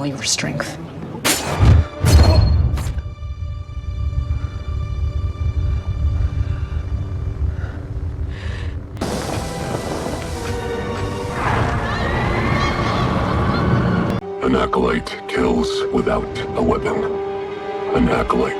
all your strength. An acolyte kills without a weapon. An acolyte.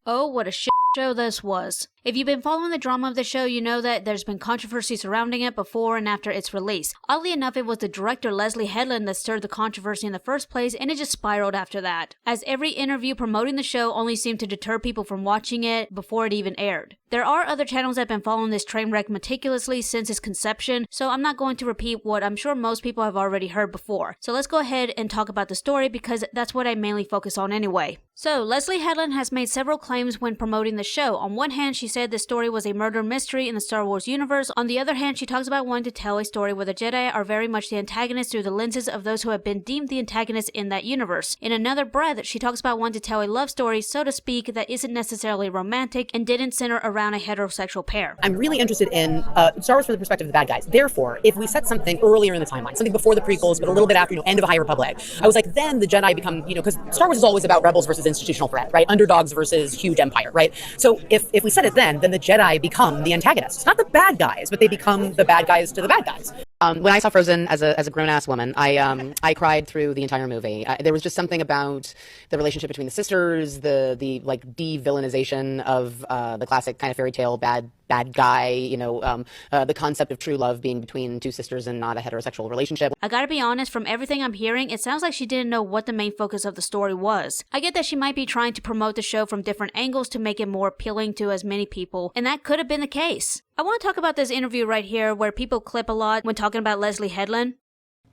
Oh, what a shit show this was. If you've been following the drama of the show, you know that there's been controversy surrounding it before and after its release. Oddly enough, it was the director Leslie Headland that stirred the controversy in the first place, and it just spiraled after that, as every interview promoting the show only seemed to deter people from watching it before it even aired. There are other channels that have been following this train wreck meticulously since its conception, so I'm not going to repeat what I'm sure most people have already heard before. So let's go ahead and talk about the story, because that's what I mainly focus on anyway. So, Leslie Headland has made several claims when promoting the show. On one hand, she said the story was a murder mystery in the Star Wars universe. On the other hand, she talks about wanting to tell a story where the Jedi are very much the antagonists through the lenses of those who have been deemed the antagonists in that universe. In another breath, she talks about wanting to tell a love story, so to speak, that isn't necessarily romantic and didn't center around a heterosexual pair. I'm really interested in Star Wars from the perspective of the bad guys. Therefore, if we set something earlier in the timeline, something before the prequels, but a little bit after, end of High Republic, I was like, then the Jedi become, because Star Wars is always about rebels versus institutional threat, right? Underdogs versus huge empire, right? So if we set it then the Jedi become the antagonists. Not the bad guys, but they become the bad guys to the bad guys. When I saw Frozen as a grown-ass woman, I cried through the entire movie. There was just something about the relationship between the sisters, the like de-villainization of the classic kind of fairy tale bad guy, the concept of true love being between two sisters and not a heterosexual relationship. I gotta be honest, from everything I'm hearing, it sounds like she didn't know what the main focus of the story was. I get that she might be trying to promote the show from different angles to make it more appealing to as many people, and that could have been the case. I want to talk about this interview right here where people clip a lot when talking about Leslie Headland.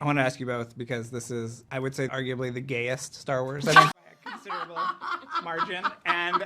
I want to ask you both, because this is, I would say, arguably the gayest Star Wars, I think, by a considerable margin. And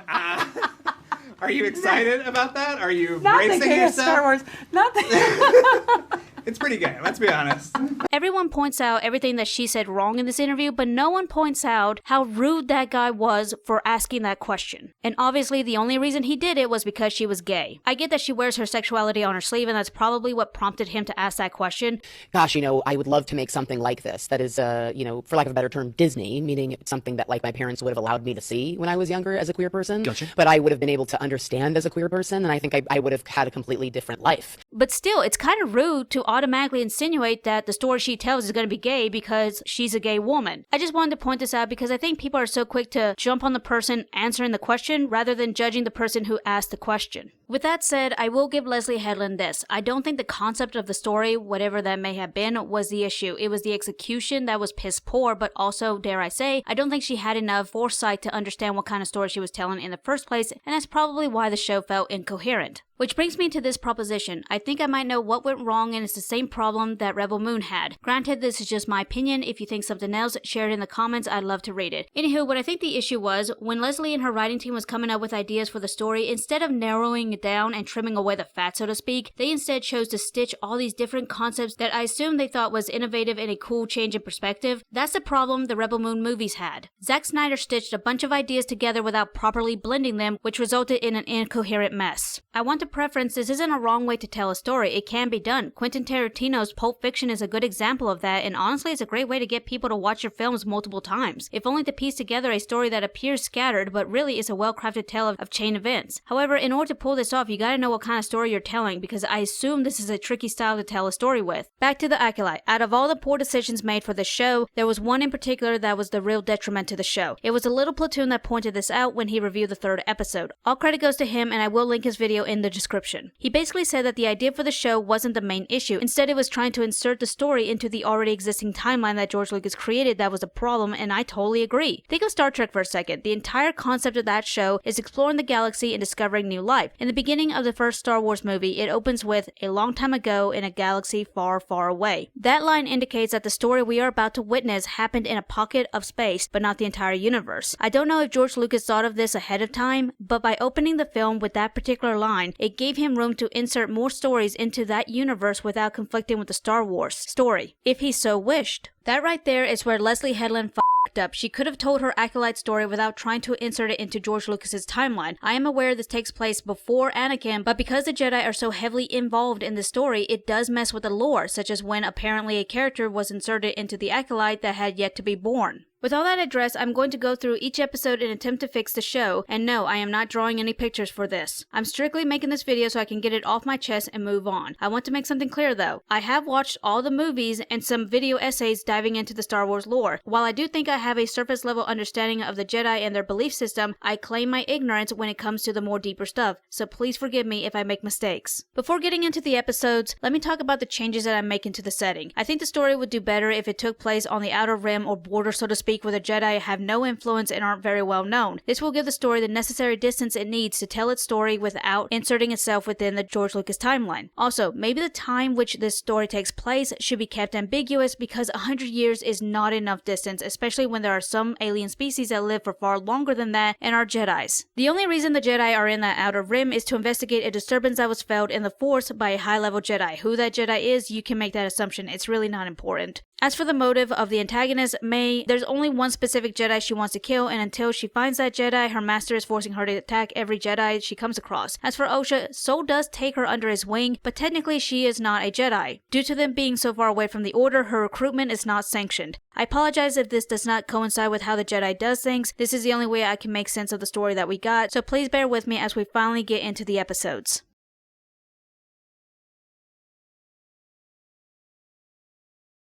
are you excited about that? Are you bracing yourself? Star Wars. Not the It's pretty gay, let's be honest. Everyone points out everything that she said wrong in this interview, but no one points out how rude that guy was for asking that question. And obviously, the only reason he did it was because she was gay. I get that she wears her sexuality on her sleeve, and that's probably what prompted him to ask that question. Gosh, I would love to make something like this that is, for lack of a better term, Disney, meaning something that like my parents would have allowed me to see when I was younger as a queer person. Gotcha. But I would have been able to understand as a queer person, and I think I would have had a completely different life. But still, it's kind of rude to automatically insinuate that the story she tells is going to be gay because she's a gay woman. I just wanted to point this out because I think people are so quick to jump on the person answering the question rather than judging the person who asked the question. With that said, I will give Leslie Headland this. I don't think the concept of the story, whatever that may have been, was the issue. It was the execution that was piss poor, but also, dare I say, I don't think she had enough foresight to understand what kind of story she was telling in the first place, and that's probably why the show felt incoherent. Which brings me to this proposition. I think I might know what went wrong, and it's the same problem that Rebel Moon had. Granted, this is just my opinion. If you think something else, share it in the comments. I'd love to read it. Anywho, what I think the issue was, when Leslie and her writing team was coming up with ideas for the story, instead of narrowing it down and trimming away the fat, so to speak, they instead chose to stitch all these different concepts that I assume they thought was innovative and a cool change in perspective. That's the problem the Rebel Moon movies had. Zack Snyder stitched a bunch of ideas together without properly blending them, which resulted in an incoherent mess. I want to preference, this isn't a wrong way to tell a story. It can be done. Quentin Tarantino's Pulp Fiction is a good example of that, and honestly, it's a great way to get people to watch your films multiple times, if only to piece together a story that appears scattered, but really is a well-crafted tale of chain events. However, in order to pull this off, you gotta know what kind of story you're telling, because I assume this is a tricky style to tell a story with. Back to the Acolyte. Out of all the poor decisions made for the show, there was one in particular that was the real detriment to the show. It was a little platoon that pointed this out when he reviewed the third episode. All credit goes to him, and I will link his video in the description. He basically said that the idea for the show wasn't the main issue. Instead, it was trying to insert the story into the already existing timeline that George Lucas created that was the problem, and I totally agree. Think of Star Trek for a second. The entire concept of that show is exploring the galaxy and discovering new life. In the beginning of the first Star Wars movie, it opens with "a long time ago in a galaxy far, far away." That line indicates that the story we are about to witness happened in a pocket of space, but not the entire universe. I don't know if George Lucas thought of this ahead of time, but by opening the film with that particular line, it gave him room to insert more stories into that universe without conflicting with the Star Wars story, if he so wished. That right there is where Leslie Headland up. She could have told her Acolyte story without trying to insert it into George Lucas's timeline. I am aware this takes place before Anakin, but because the Jedi are so heavily involved in the story, it does mess with the lore, such as when apparently a character was inserted into the Acolyte that had yet to be born. With all that addressed, I'm going to go through each episode and attempt to fix the show, and no, I am not drawing any pictures for this. I'm strictly making this video so I can get it off my chest and move on. I want to make something clear though. I have watched all the movies and some video essays diving into the Star Wars lore. While I do think I have a surface level understanding of the Jedi and their belief system, I claim my ignorance when it comes to the more deeper stuff, so please forgive me if I make mistakes. Before getting into the episodes, let me talk about the changes that I'm making to the setting. I think the story would do better if it took place on the outer rim or border, so to speak, where the Jedi have no influence and aren't very well known. This will give the story the necessary distance it needs to tell its story without inserting itself within the George Lucas timeline. Also, maybe the time which this story takes place should be kept ambiguous because 100 years is not enough distance, especially when there are some alien species that live for far longer than that and are Jedis. The only reason the Jedi are in that outer rim is to investigate a disturbance that was felt in the Force by a high-level Jedi. Who that Jedi is, you can make that assumption. It's really not important. As for the motive of the antagonist, May, there's only one specific Jedi she wants to kill, and until she finds that Jedi, her master is forcing her to attack every Jedi she comes across. As for Osha, Sol does take her under his wing, but technically she is not a Jedi. Due to them being so far away from the Order, her recruitment is not sanctioned. I apologize if this does not coincide with how the Jedi does things. This is the only way I can make sense of the story that we got, so please bear with me as we finally get into the episodes.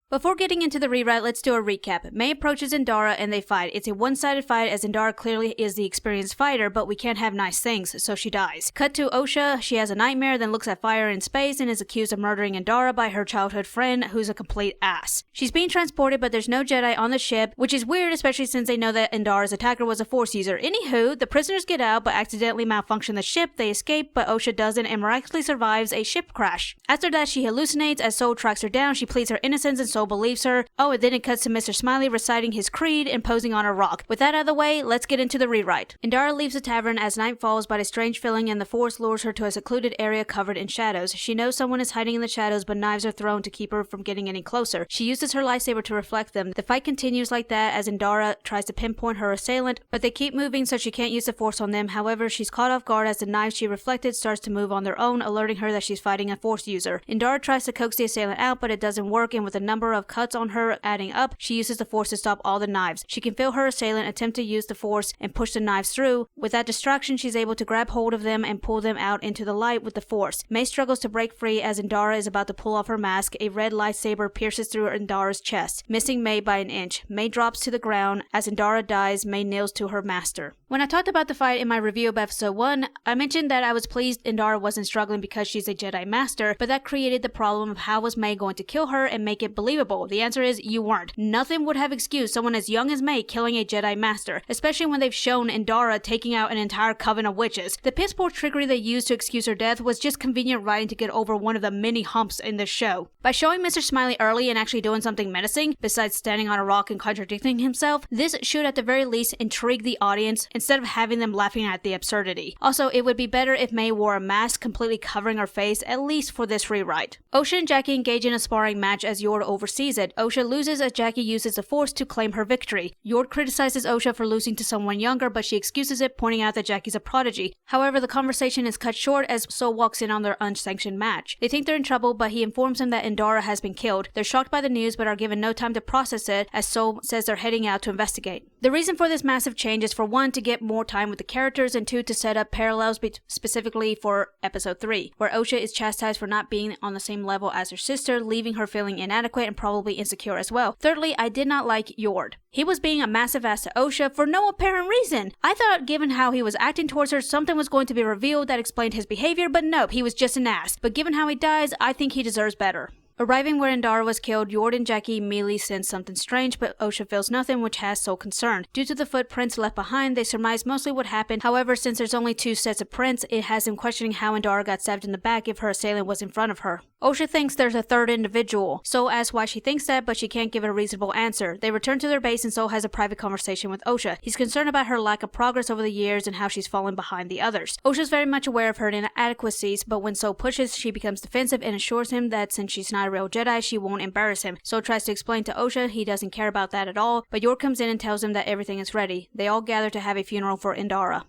Before getting into the rewrite, let's do a recap. May approaches Indara and they fight. It's a one-sided fight as Indara clearly is the experienced fighter, but we can't have nice things, so she dies. Cut to Osha, she has a nightmare, then looks at fire in space and is accused of murdering Indara by her childhood friend, who's a complete ass. She's being transported, but there's no Jedi on the ship, which is weird, especially since they know that Indara's attacker was a Force user. Anywho, the prisoners get out, but accidentally malfunction the ship. They escape, but Osha doesn't and miraculously survives a ship crash. After that, she hallucinates. As Sol tracks her down, she pleads her innocence and Sol believes her. Oh, and then it cuts to Mr.Smiley reciting his creed and posing on a rock. With that out of the way, let's get into the rewrite. Indara leaves the tavern as night falls, but a strange feeling and the Force lures her to a secluded area covered in shadows. She knows someone is hiding in the shadows, but knives are thrown to keep her from getting any closer. She uses her lightsaber to reflect them. The fight continues like that as Indara tries to pinpoint her assailant, but they keep moving so she can't use the Force on them. However, she's caught off guard as the knives she reflected starts to move on their own, alerting her that she's fighting a Force user. Indara tries to coax the assailant out, but it doesn't work, and with a number of cuts on her adding up, she uses the Force to stop all the knives. She can feel her assailant attempt to use the Force and push the knives through. With that distraction, she's able to grab hold of them and pull them out into the light with the Force. May struggles to break free as Indara is about to pull off her mask. A red lightsaber pierces through Indara's chest, missing May by an inch. May drops to the ground. As Indara dies, May kneels to her master. When I talked about the fight in my review of episode 1, I mentioned that I was pleased Indara wasn't struggling because she's a Jedi Master, but that created the problem of how was May going to kill her and make it believable. The answer is you weren't. Nothing would have excused someone as young as May killing a Jedi Master, especially when they've shown Indara taking out an entire coven of witches. The piss poor trickery they used to excuse her death was just convenient writing to get over one of the many humps in this show. By showing Mr. Smiley early and actually doing something menacing, besides standing on a rock and contradicting himself, this should at the very least intrigue the audience instead of having them laughing at the absurdity. Also, it would be better if May wore a mask completely covering her face, at least for this rewrite. Osha and Jackie engage in a sparring match as Yord oversees it. Osha loses as Jackie uses the Force to claim her victory. Yord criticizes Osha for losing to someone younger, but she excuses it, pointing out that Jackie's a prodigy. However, the conversation is cut short as Sol walks in on their unsanctioned match. They think they're in trouble, but he informs them that Indara has been killed. They're shocked by the news, but are given no time to process it, as Sol says they're heading out to investigate. The reason for this massive change is for 1, to get more time with the characters, and 2, to set up parallels specifically for episode 3, where Osha is chastised for not being on the same level as her sister, leaving her feeling inadequate and probably insecure as well. Thirdly, I did not like Yord. He was being a massive ass to Osha for no apparent reason. I thought given how he was acting towards her, something was going to be revealed that explained his behavior, but nope, he was just an ass. But given how he dies, I think he deserves better. Arriving where Indara was killed, Yord and Jackie immediately sense something strange, but Osha feels nothing, which has Sol concerned. Due to the footprints left behind, they surmise mostly what happened. However, since there's only 2 sets of prints, it has them questioning how Indara got stabbed in the back if her assailant was in front of her. Osha thinks there's a third individual. Sol asks why she thinks that, but she can't give it a reasonable answer. They return to their base and Sol has a private conversation with Osha. He's concerned about her lack of progress over the years and how she's fallen behind the others. Osha's very much aware of her inadequacies, but when Sol pushes, she becomes defensive and assures him that since she's not a real Jedi, she won't embarrass him. Sol tries to explain to Osha he doesn't care about that at all, but Yor comes in and tells him that everything is ready. They all gather to have a funeral for Indara.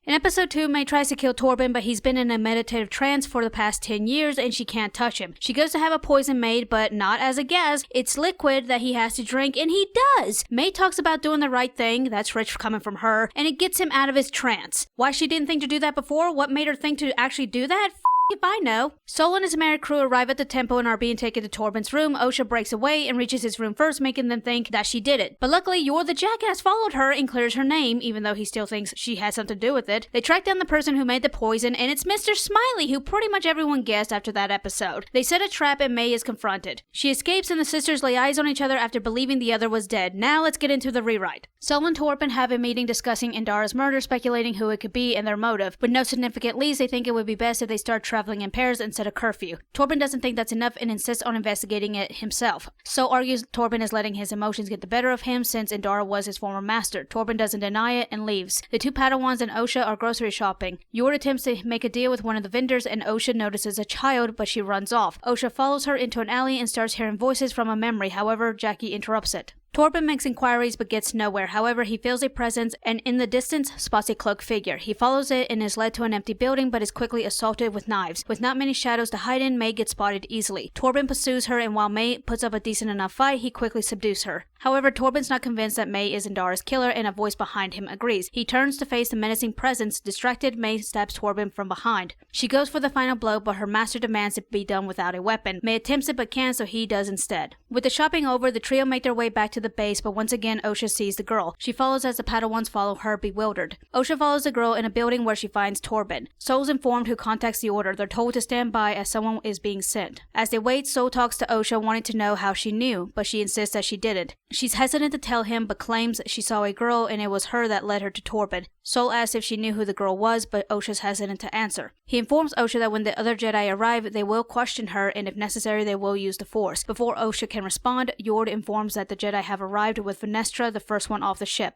In episode 2, May tries to kill Torben, but he's been in a meditative trance for the past 10 years and she can't touch him. She goes to have a poison made, but not as a gas. It's liquid that he has to drink, and he does! May talks about doing the right thing, that's rich coming from her, and it gets him out of his trance. Why she didn't think to do that before? What made her think to actually do that? If I know. Sol and his married crew arrive at the temple and are being taken to Torben's room. Osha breaks away and reaches his room first, making them think that she did it. But luckily, Yor the jackass followed her and clears her name, even though he still thinks she has something to do with it. They track down the person who made the poison, and it's Mr.Smiley, who pretty much everyone guessed after that episode. They set a trap and May is confronted. She escapes and the sisters lay eyes on each other after believing the other was dead. Now let's get into the rewrite. Sol and Torben have a meeting discussing Indara's murder, speculating who it could be and their motive. With no significant leads, they think it would be best if they start traveling in pairs and set a curfew. Torben doesn't think that's enough and insists on investigating it himself. Sol argues Torben is letting his emotions get the better of him since Indara was his former master. Torben doesn't deny it and leaves. The two Padawans and Osha are grocery shopping. Yor attempts to make a deal with one of the vendors and Osha notices a child, but she runs off. Osha follows her into an alley and starts hearing voices from a memory. However, Jackie interrupts it. Torben makes inquiries but gets nowhere. However, he feels a presence and in the distance spots a cloaked figure. He follows it and is led to an empty building but is quickly assaulted with knives. With not many shadows to hide in, May gets spotted easily. Torben pursues her and while May puts up a decent enough fight, he quickly subdues her. However, Torben's not convinced that May is Indara's killer and a voice behind him agrees. He turns to face the menacing presence. Distracted, May stabs Torben from behind. She goes for the final blow but her master demands it be done without a weapon. May attempts it but can't, so he does instead. With the shopping over, the trio make their way back to the base, but once again Osha sees the girl. She follows as the Padawans follow her, bewildered. Osha follows the girl in a building where she finds Torben. Sol's informed who contacts the order. They're told to stand by as someone is being sent. As they wait, Sol talks to Osha wanting to know how she knew, but she insists that she didn't. She's hesitant to tell him, but claims she saw a girl and it was her that led her to Torben. Sol asks if she knew who the girl was, but Osha's hesitant to answer. He informs Osha that when the other Jedi arrive, they will question her and if necessary they will use the Force. Before Osha can respond, Yor informs that the Jedi have arrived with Venestra, the first one off the ship.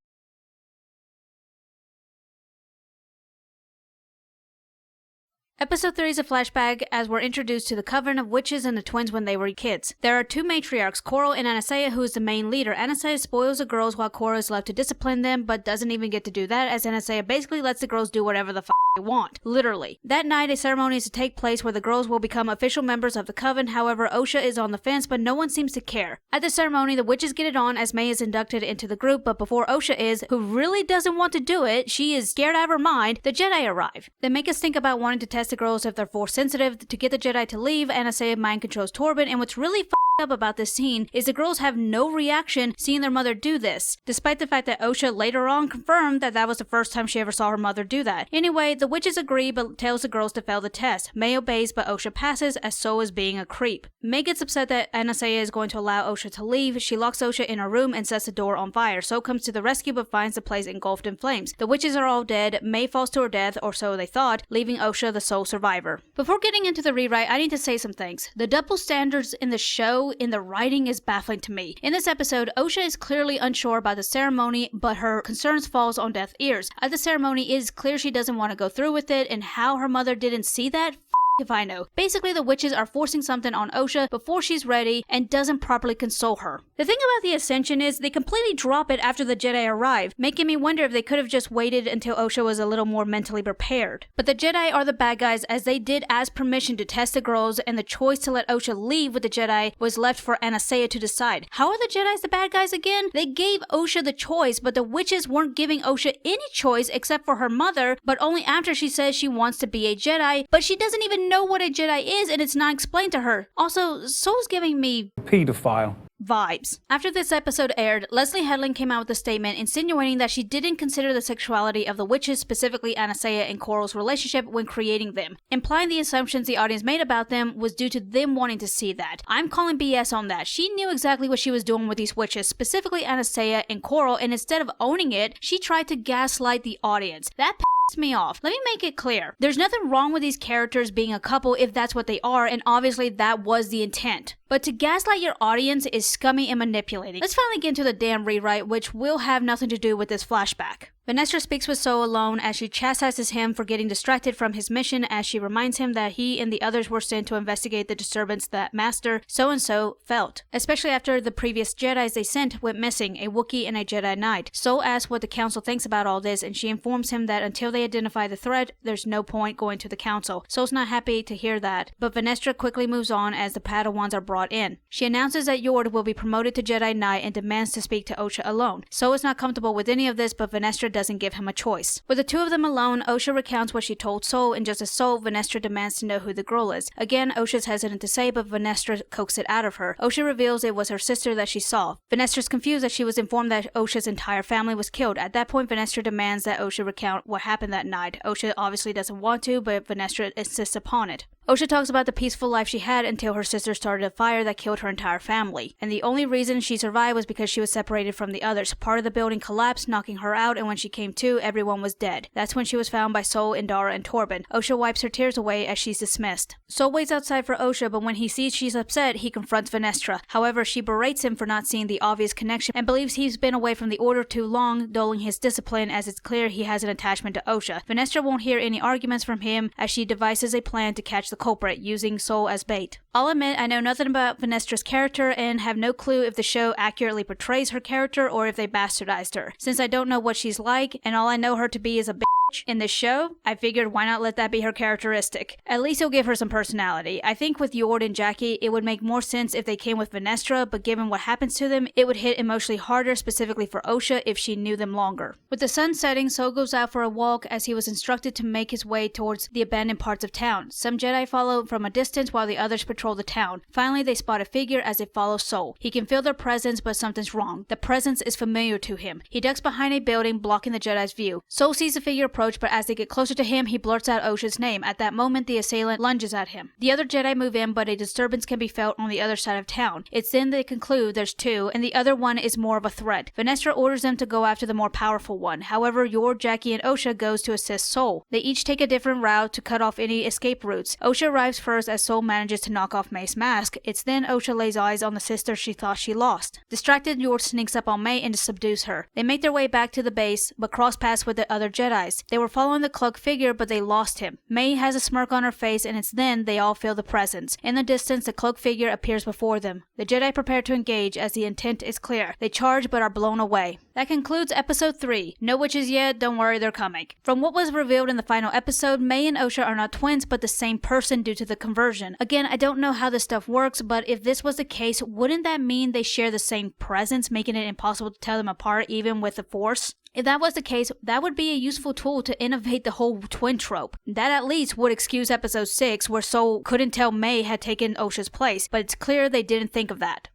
Episode 3 is a flashback as we're introduced to the coven of witches and the twins when they were kids. There are two matriarchs, Coral and Anastasia, who is the main leader. Anastasia spoils the girls while Coral is left to discipline them, but doesn't even get to do that as Anastasia basically lets the girls do whatever the they want. Literally. That night, a ceremony is to take place where the girls will become official members of the coven. However, Osha is on the fence, but no one seems to care. At the ceremony, the witches get it on as May is inducted into the group, but before Osha is, who really doesn't want to do it, she is scared out of her mind, the Jedi arrive. They make us think about wanting to test the girls if they're Force sensitive. To get the Jedi to leave, Anastasia mind controls Torben, and what's really up about this scene is the girls have no reaction seeing their mother do this, despite the fact that Osha later on confirmed that that was the first time she ever saw her mother do that. Anyway, the witches agree but tells the girls to fail the test. May obeys but Osha passes as Sol is being a creep. May gets upset that Anastasia is going to allow Osha to leave. She locks Osha in her room and sets the door on fire. Sol comes to the rescue but finds the place engulfed in flames. The witches are all dead. May falls to her death, or so they thought, leaving Osha the sole survivor. Before getting into the rewrite, I need to say some things. The double standards in the show, in the writing, is baffling to me. In this episode, Osha is clearly unsure about the ceremony, but her concerns falls on deaf ears. At the ceremony, it is clear she doesn't want to go through with it, and how her mother didn't see that? If I know. Basically, the witches are forcing something on Osha before she's ready and doesn't properly console her. The thing about the Ascension is they completely drop it after the Jedi arrive, making me wonder if they could have just waited until Osha was a little more mentally prepared. But the Jedi are the bad guys, as they did ask permission to test the girls, and the choice to let Osha leave with the Jedi was left for Anastasia to decide. How are the Jedis the bad guys again? They gave Osha the choice, but the witches weren't giving Osha any choice except for her mother, but only after she says she wants to be a Jedi, but she doesn't even know what a Jedi is and it's not explained to her. Also, Sol's giving me pedophile vibes. After this episode aired, Leslie Headland came out with a statement insinuating that she didn't consider the sexuality of the witches, specifically Anastasia and Coral's relationship, when creating them, implying the assumptions the audience made about them was due to them wanting to see that. I'm calling BS on that. She knew exactly what she was doing with these witches, specifically Anastasia and Coral, and instead of owning it, she tried to gaslight the audience. That me off. Let me make it clear. There's nothing wrong with these characters being a couple if that's what they are, and obviously that was the intent. But to gaslight your audience is scummy and manipulating. Let's finally get into the damn rewrite, which will have nothing to do with this flashback. Vanessa speaks with Soul alone as she chastises him for getting distracted from his mission, as she reminds him that he and the others were sent to investigate the disturbance that Master so-and-so felt. Especially after the previous Jedis they sent went missing, a Wookiee and a Jedi Knight. Soul asks what the Council thinks about all this, and she informs him that until they identify the threat, there's no point going to the Council. Soul's not happy to hear that, but Vanessa quickly moves on as the Padawans are brought in. She announces that Yord will be promoted to Jedi Knight and demands to speak to Osha alone. Soul is not comfortable with any of this, but Vanessa doesn't give him a choice. With the two of them alone, Osha recounts what she told Soul, and just as Soul, Vanessa demands to know who the girl is. Again, Osha's hesitant to say, but Vanessa coaxes it out of her. Osha reveals it was her sister that she saw. Vanessa's confused as she was informed that Osha's entire family was killed. At that point, Vanessa demands that Osha recount what happened that night. Osha obviously doesn't want to, but Vanessa insists upon it. Osha talks about the peaceful life she had until her sister started a fire that killed her entire family. And the only reason she survived was because she was separated from the others. Part of the building collapsed, knocking her out, and when she came to, everyone was dead. That's when she was found by Soul, Indara, and Torben. Osha wipes her tears away as she's dismissed. Soul waits outside for Osha, but when he sees she's upset, he confronts Vanessa. However, she berates him for not seeing the obvious connection and believes he's been away from the Order too long, dulling his discipline as it's clear he has an attachment to Osha. Vanessa won't hear any arguments from him as she devises a plan to catch the culprit, using Soul as bait. I'll admit I know nothing about Vanessa's character and have no clue if the show accurately portrays her character or if they bastardized her. Since I don't know what she's like, and all I know her to be is a bitch in this show, I figured why not let that be her characteristic. At least it'll give her some personality. I think with Yord and Jackie, it would make more sense if they came with Vanessa, but given what happens to them, it would hit emotionally harder, specifically for Osha, if she knew them longer. With the sun setting, Soul goes out for a walk as he was instructed to make his way towards the abandoned parts of town. Some Jedi follow from a distance while the others patrol the town. Finally, they spot a figure as they follow Soul. He can feel their presence, but something's wrong. The presence is familiar to him. He ducks behind a building, blocking the Jedi's view. Soul sees the figure approach, but as they get closer to him, he blurts out Osha's name. At that moment, the assailant lunges at him. The other Jedi move in, but a disturbance can be felt on the other side of town. It's then they conclude there's two, and the other one is more of a threat. Vanessa orders them to go after the more powerful one. However, Yord, Jackie, and Osha goes to assist Soul. They each take a different route to cut off any escape routes. Osha arrives first as Soul manages to knock off May's mask. It's then Osha lays eyes on the sister she thought she lost. Distracted, Yord sneaks up on May and subdues her. They make their way back to the base, but cross paths with the other Jedis. They were following the cloak figure, but they lost him. May has a smirk on her face, and it's then they all feel the presence. In the distance, the cloak figure appears before them. The Jedi prepare to engage as the intent is clear. They charge but are blown away. That concludes episode 3. No witches yet, don't worry, they're coming. From what was revealed in the final episode, May and Osha are not twins but the same person due to the conversion. Again, I don't know how this stuff works, but if this was the case, wouldn't that mean they share the same presence, making it impossible to tell them apart even with the Force? If that was the case, that would be a useful tool to innovate the whole twin trope. That at least would excuse episode 6 where Soul couldn't tell May had taken Osha's place, but it's clear they didn't think of that.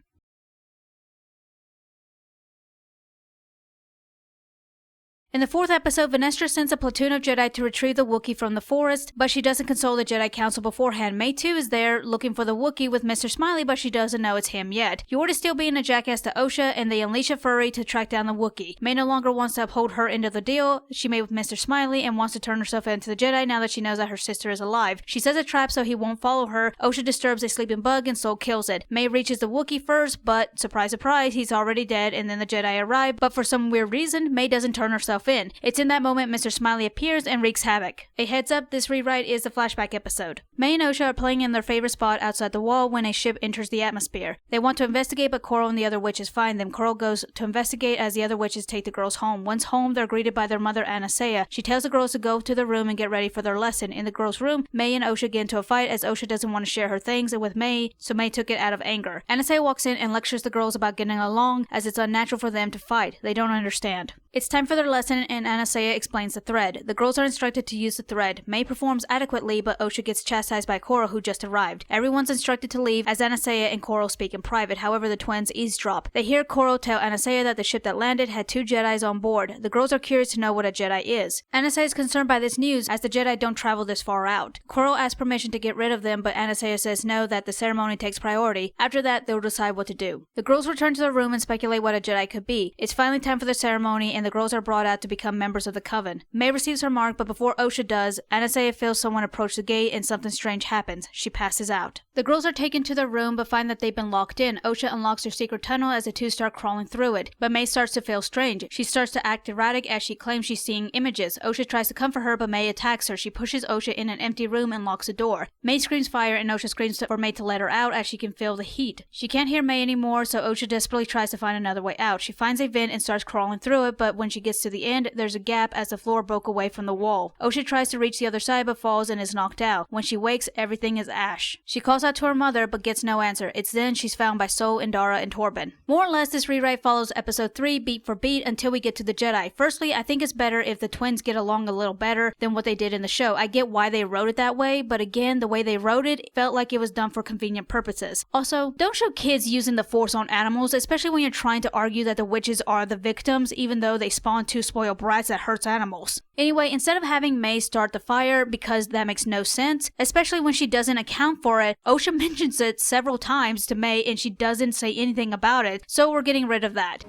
In the 4th episode, Vanessa sends a platoon of Jedi to retrieve the Wookiee from the forest, but she doesn't consult the Jedi Council beforehand. May too is there looking for the Wookiee with Mr.Smiley, but she doesn't know it's him yet. Yord is still being a jackass to Osha, and they unleash a furry to track down the Wookiee. May no longer wants to uphold her end of the deal she made with Mr.Smiley and wants to turn herself into the Jedi now that she knows that her sister is alive. She sets a trap so he won't follow her. Osha disturbs a sleeping bug and Soul kills it. May reaches the Wookiee first, but surprise surprise, he's already dead, and then the Jedi arrive, but for some weird reason, May doesn't turn herself in. It's in that moment Mr. Smiley appears and wreaks havoc. A heads up, this rewrite is the flashback episode. May and Osha are playing in their favorite spot outside the wall when a ship enters the atmosphere. They want to investigate, but Coral and the other witches find them. Coral goes to investigate as the other witches take the girls home. Once home, they're greeted by their mother, Anasea. She tells the girls to go to the room and get ready for their lesson. In the girls' room, May and Osha get into a fight as Osha doesn't want to share her things with May, so May took it out of anger. Anasea walks in and lectures the girls about getting along as it's unnatural for them to fight. They don't understand. It's time for their lesson, and Anasea explains the thread. The girls are instructed to use the thread. May performs adequately, but Osha gets chastised by Coral, who just arrived. Everyone's instructed to leave as Anasea and Coral speak in private. However, the twins eavesdrop. They hear Coral tell Anasea that the ship that landed had 2 Jedis on board. The girls are curious to know what a Jedi is. Anasea is concerned by this news as the Jedi don't travel this far out. Coral asks permission to get rid of them, but Anasea says no, that the ceremony takes priority. After that, they'll decide what to do. The girls return to their room and speculate what a Jedi could be. It's finally time for the ceremony, and the girls are brought out about to become members of the Coven. May receives her mark, but before Osha does, Anastasia feels someone approach the gate and something strange happens. She passes out. The girls are taken to their room but find that they've been locked in. Osha unlocks her secret tunnel as the two start crawling through it, but May starts to feel strange. She starts to act erratic as she claims she's seeing images. Osha tries to comfort her, but May attacks her. She pushes Osha in an empty room and locks the door. May screams fire and Osha screams for May to let her out as she can feel the heat. She can't hear May anymore, so Osha desperately tries to find another way out. She finds a vent and starts crawling through it, but when she gets to the end, there's a gap as the floor broke away from the wall. Osha tries to reach the other side but falls and is knocked out. When she wakes, everything is ash. She calls out to her mother but gets no answer. It's then she's found by Sol, Indara, and Torben. More or less, this rewrite follows episode 3 beat for beat until we get to the Jedi. Firstly, I think it's better if the twins get along a little better than what they did in the show. I get why they wrote it that way, but again, the way they wrote it felt like it was done for convenient purposes. Also, don't show kids using the Force on animals, especially when you're trying to argue that the witches are the victims, even though they spawn two spoiled brats that hurts animals. Anyway, instead of having May start the fire, because that makes no sense, especially when she doesn't account for it, Osha mentions it several times to May and she doesn't say anything about it, so we're getting rid of that.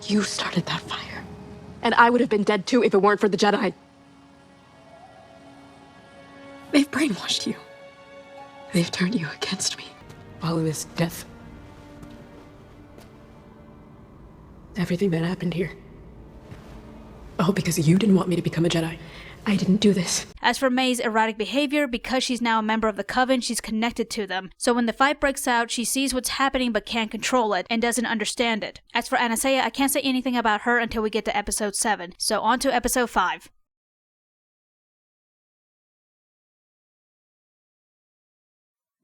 You started that fire. And I would have been dead too if it weren't for the Jedi. They've brainwashed you. They've turned you against me. All of this death. Everything that happened here. All because you didn't want me to become a Jedi. I didn't do this. As for May's erratic behavior, because she's now a member of the Coven, she's connected to them. So when the fight breaks out, she sees what's happening but can't control it and doesn't understand it. As for Anastasia, I can't say anything about her until we get to episode 7. So on to episode 5.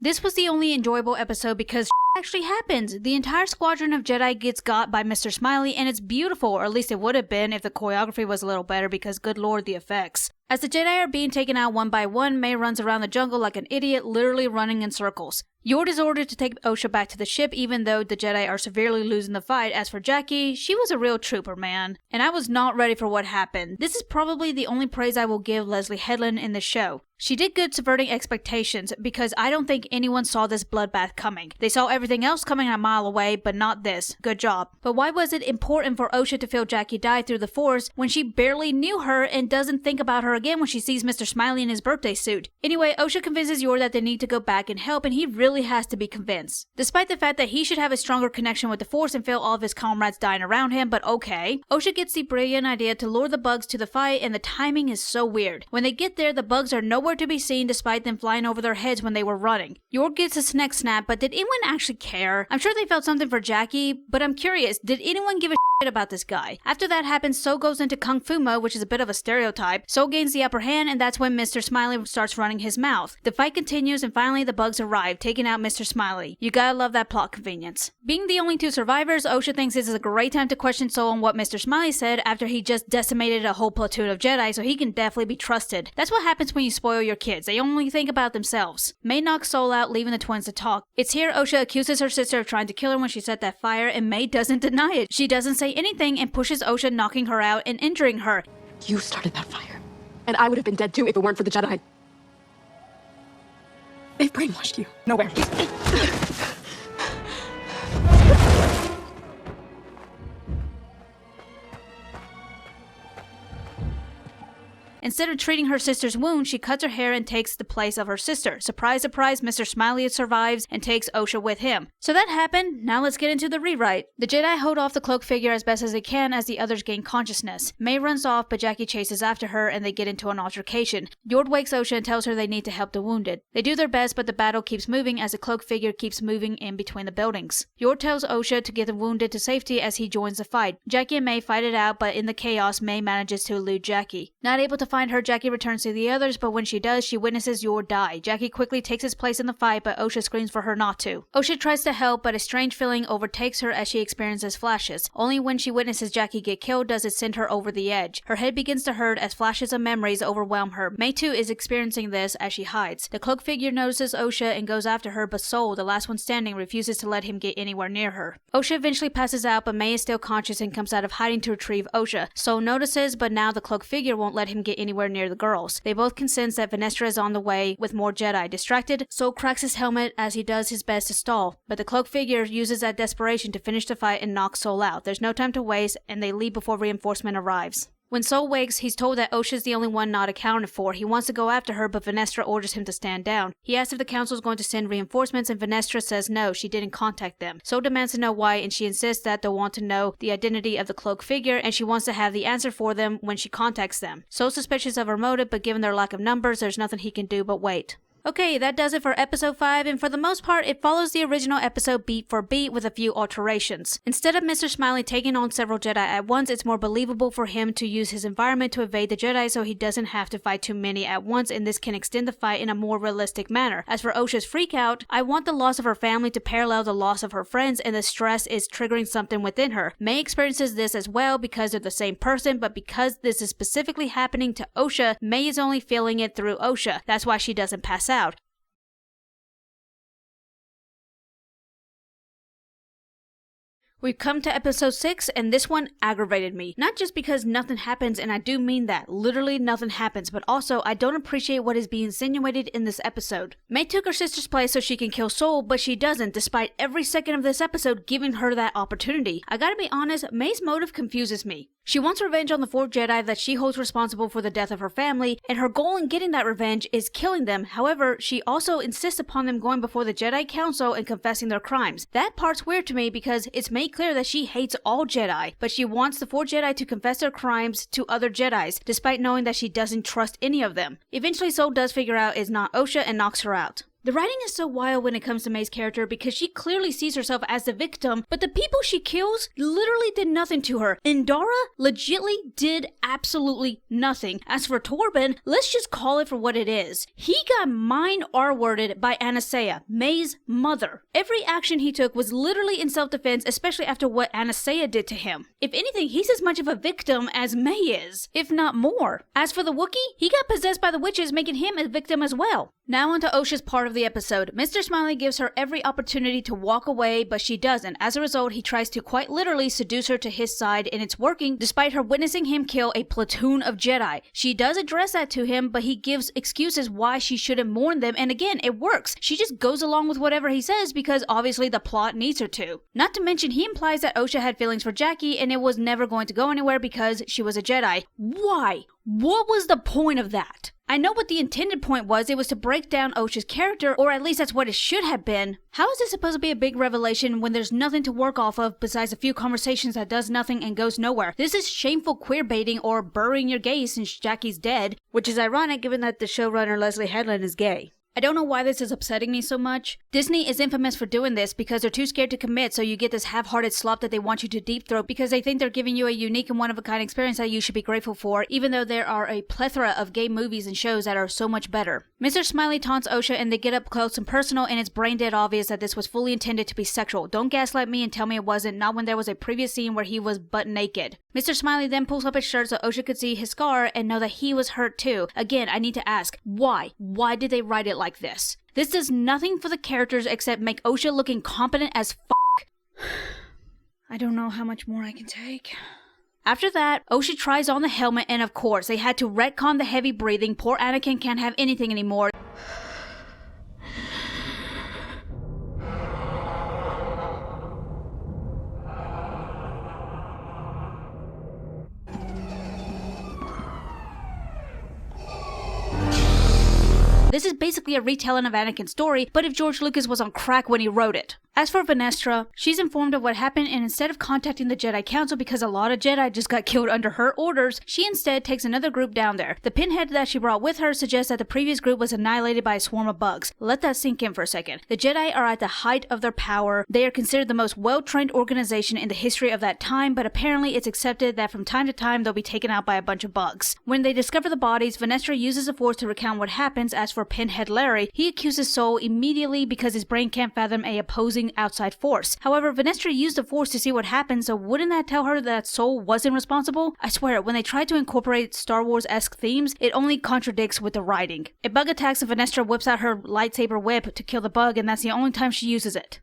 This was the only enjoyable episode because actually happens. The entire squadron of Jedi gets got by Mr.Smiley and it's beautiful, or at least it would have been if the choreography was a little better because good lord the effects. As the Jedi are being taken out one by one, May runs around the jungle like an idiot, literally running in circles. Yord is ordered to take Osha back to the ship even though the Jedi are severely losing the fight. As for Jackie, she was a real trooper, man. And I was not ready for what happened. This is probably the only praise I will give Leslie Headland in the show. She did good subverting expectations because I don't think anyone saw this bloodbath coming. They saw everything else coming a mile away, but not this. Good job. But why was it important for Osha to feel Jackie die through the Force when she barely knew her and doesn't think about her again when she sees Mr. Smiley in his birthday suit? Anyway, Osha convinces Yor that they need to go back and help, and he really has to be convinced. Despite the fact that he should have a stronger connection with the Force and feel all of his comrades dying around him, but okay. Osha gets the brilliant idea to lure the bugs to the fight, and the timing is so weird. When they get there, the bugs are nowhere to be seen despite them flying over their heads when they were running. Yor gets a neck snap, but did anyone actually care? I'm sure they felt something for Jackie, but I'm curious, did anyone give a shit about this guy? After that happens, Sol goes into Kung Fu mode, which is a bit of a stereotype. Sol gains the upper hand, and that's when Mr. Smiley starts running his mouth. The fight continues, and finally the bugs arrive, taking out Mr. Smiley. You gotta love that plot convenience. Being the only two survivors, Osha thinks this is a great time to question Sol on what Mr. Smiley said after he just decimated a whole platoon of Jedi, so he can definitely be trusted. That's what happens when you spoil your kids. They only think about themselves. May knocks Sol out, leaving the twins to talk. It's here Osha accuses her sister of trying to kill her when she set that fire, and May doesn't deny it. She doesn't say anything and pushes Osha, knocking her out and injuring her. You started that fire. And I would have been dead too if it weren't for the Jedi. They've brainwashed you. Nowhere. Instead of treating her sister's wound, she cuts her hair and takes the place of her sister. Surprise, surprise, Mr. Smiley survives and takes Osha with him. So that happened, now let's get into the rewrite. The Jedi hold off the cloak figure as best as they can as the others gain consciousness. May runs off, but Jackie chases after her and they get into an altercation. Yord wakes Osha and tells her they need to help the wounded. They do their best, but the battle keeps moving as the cloak figure keeps moving in between the buildings. Yord tells Osha to get the wounded to safety as he joins the fight. Jackie and May fight it out, but in the chaos, May manages to elude Jackie. Not able to find her, Jackie returns to the others, but when she does, she witnesses Yor die. Jackie quickly takes his place in the fight, but Osha screams for her not to. Osha tries to help, but a strange feeling overtakes her as she experiences flashes. Only when she witnesses Jackie get killed does it send her over the edge. Her head begins to hurt as flashes of memories overwhelm her. May too is experiencing this as she hides. The cloak figure notices Osha and goes after her, but Sol, the last one standing, refuses to let him get anywhere near her. Osha eventually passes out, but May is still conscious and comes out of hiding to retrieve Osha. Sol notices, but now the cloak figure won't let him get anywhere near the girls. They both can sense that Venestra is on the way with more Jedi. Distracted, Sol cracks his helmet as he does his best to stall, but the cloak figure uses that desperation to finish the fight and knock Sol out. There's no time to waste, and they leave before reinforcement arrives. When Soul wakes, he's told that Osha's the only one not accounted for. He wants to go after her, but Venestra orders him to stand down. He asks if the council is going to send reinforcements, and Venestra says no, she didn't contact them. Soul demands to know why, and she insists that they'll want to know the identity of the cloaked figure, and she wants to have the answer for them when she contacts them. Soul's suspicious of her motive, but given their lack of numbers, there's nothing he can do but wait. Okay, that does it for episode 5, and for the most part, it follows the original episode beat for beat with a few alterations. Instead of Mr. Smiley taking on several Jedi at once, it's more believable for him to use his environment to evade the Jedi so he doesn't have to fight too many at once, and this can extend the fight in a more realistic manner. As for Osha's freakout, I want the loss of her family to parallel the loss of her friends, and the stress is triggering something within her. May experiences this as well because they're the same person, but because this is specifically happening to Osha, May is only feeling it through Osha. That's why she doesn't pass out. We've come to episode 6, and this one aggravated me. Not just because nothing happens, and I do mean that, literally nothing happens, but also I don't appreciate what is being insinuated in this episode. May took her sister's place so she can kill Soul, but she doesn't, despite every second of this episode giving her that opportunity. I gotta be honest, May's motive confuses me. She wants revenge on the 4 Jedi that she holds responsible for the death of her family, and her goal in getting that revenge is killing them. However, she also insists upon them going before the Jedi Council and confessing their crimes. That part's weird to me because it's made clear that she hates all Jedi, but she wants the 4 Jedi to confess their crimes to other Jedis, despite knowing that she doesn't trust any of them. Eventually, Soul does figure out it's not Osha and knocks her out. The writing is so wild when it comes to May's character because she clearly sees herself as the victim, but the people she kills literally did nothing to her. Indara legitly did absolutely nothing. As for Torben, let's just call it for what it is. He got mind R-worded by Anastasia, May's mother. Every action he took was literally in self-defense, especially after what Anastasia did to him. If anything, he's as much of a victim as May is, if not more. As for the Wookiee, he got possessed by the witches, making him a victim as well. Now onto Osha's part of the episode. Mr. Smiley gives her every opportunity to walk away, but she doesn't. As a result, he tries to quite literally seduce her to his side, and it's working despite her witnessing him kill a platoon of Jedi. She does address that to him, but he gives excuses why she shouldn't mourn them, and again, it works. She just goes along with whatever he says because obviously the plot needs her to. Not to mention, he implies that Osha had feelings for Jackie, and it was never going to go anywhere because she was a Jedi. Why? What was the point of that? I know what the intended point was. It was to break down Osha's character, or at least that's what it should have been. How is this supposed to be a big revelation when there's nothing to work off of besides a few conversations that does nothing and goes nowhere? This is shameful queerbaiting or burying your gays since Jackie's dead, which is ironic given that the showrunner Leslie Headland is gay. I don't know why this is upsetting me so much. Disney is infamous for doing this because they're too scared to commit, so you get this half-hearted slop that they want you to deep throat because they think they're giving you a unique and one-of-a-kind experience that you should be grateful for, even though there are a plethora of gay movies and shows that are so much better. Mr. Smiley taunts Osha and they get up close and personal, and it's brain-dead obvious that this was fully intended to be sexual. Don't gaslight me and tell me it wasn't, not when there was a previous scene where he was butt naked. Mr. Smiley then pulls up his shirt so Osha could see his scar and know that he was hurt too. Again, I need to ask, why? Why did they write it like this? This does nothing for the characters except make Osha look incompetent as f***. I don't know how much more I can take. After that, Osha tries on the helmet, and of course, they had to retcon the heavy breathing. Poor Anakin can't have anything anymore. This is basically a retelling of Anakin's story, but if George Lucas was on crack when he wrote it. As for Venestra, she's informed of what happened, and instead of contacting the Jedi Council because a lot of Jedi just got killed under her orders, she instead takes another group down there. The pinhead that she brought with her suggests that the previous group was annihilated by a swarm of bugs. Let that sink in for a second. The Jedi are at the height of their power. They are considered the most well-trained organization in the history of that time, but apparently it's accepted that from time to time they'll be taken out by a bunch of bugs. When they discover the bodies, Venestra uses the Force to recount what happens. As for Pinhead Larry, he accuses Soul immediately because his brain can't fathom a opposing outside force. However, Venestra used the Force to see what happened, so wouldn't that tell her that Soul wasn't responsible? I swear, when they try to incorporate Star Wars-esque themes, it only contradicts with the writing. A bug attacks and Venestra whips out her lightsaber whip to kill the bug, and that's the only time she uses it.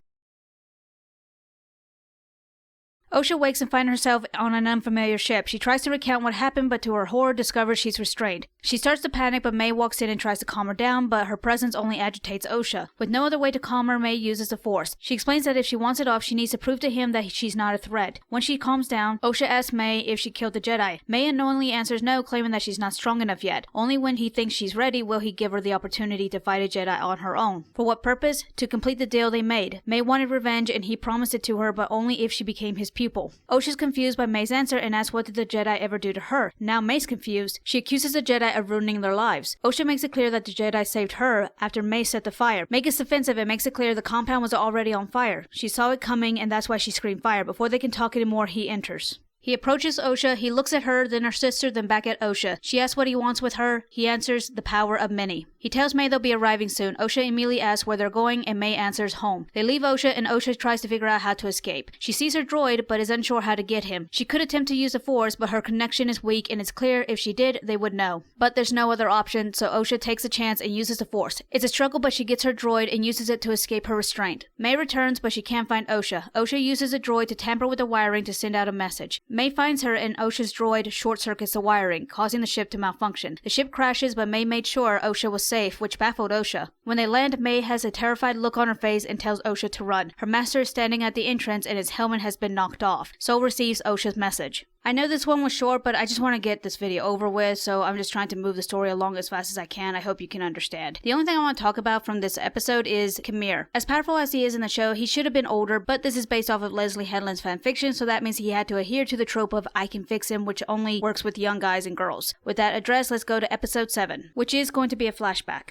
Osha wakes and finds herself on an unfamiliar ship. She tries to recount what happened, but to her horror discovers she's restrained. She starts to panic, but May walks in and tries to calm her down, but her presence only agitates Osha. With no other way to calm her, May uses the Force. She explains that if she wants it off, she needs to prove to him that she's not a threat. When she calms down, Osha asks May if she killed the Jedi. May unknowingly answers no, claiming that she's not strong enough yet. Only when he thinks she's ready will he give her the opportunity to fight a Jedi on her own. For what purpose? To complete the deal they made. May wanted revenge and he promised it to her, but only if she became his pupil. Osha's confused by May's answer and asks what did the Jedi ever do to her. Now May's confused. She accuses the Jedi of ruining their lives. Osha makes it clear that the Jedi saved her after May set the fire. May gets defensive and makes it clear the compound was already on fire. She saw it coming and that's why she screamed fire. Before they can talk anymore, he enters. He approaches Osha, he looks at her, then her sister, then back at Osha. She asks what he wants with her. He answers, the power of many. He tells May they'll be arriving soon. Osha immediately asks where they're going, and May answers home. They leave Osha, and Osha tries to figure out how to escape. She sees her droid, but is unsure how to get him. She could attempt to use the Force, but her connection is weak, and it's clear if she did, they would know. But there's no other option, so Osha takes a chance and uses the Force. It's a struggle, but she gets her droid and uses it to escape her restraint. May returns, but she can't find Osha. Osha uses the droid to tamper with the wiring to send out a message. May finds her, and Osha's droid short-circuits the wiring, causing the ship to malfunction. The ship crashes, but May made sure Osha was safe, which baffled Osha. When they land, May has a terrified look on her face and tells Osha to run. Her master is standing at the entrance and his helmet has been knocked off. Soul receives Osha's message. I know this one was short, but I just want to get this video over with, so I'm just trying to move the story along as fast as I can. I hope you can understand. The only thing I want to talk about from this episode is Khmer. As powerful as he is in the show, he should have been older, but this is based off of Leslie Headland's fanfiction, so that means he had to adhere to the trope of I can fix him, which only works with young guys and girls. With that address, let's go to episode 7, which is going to be a flashback.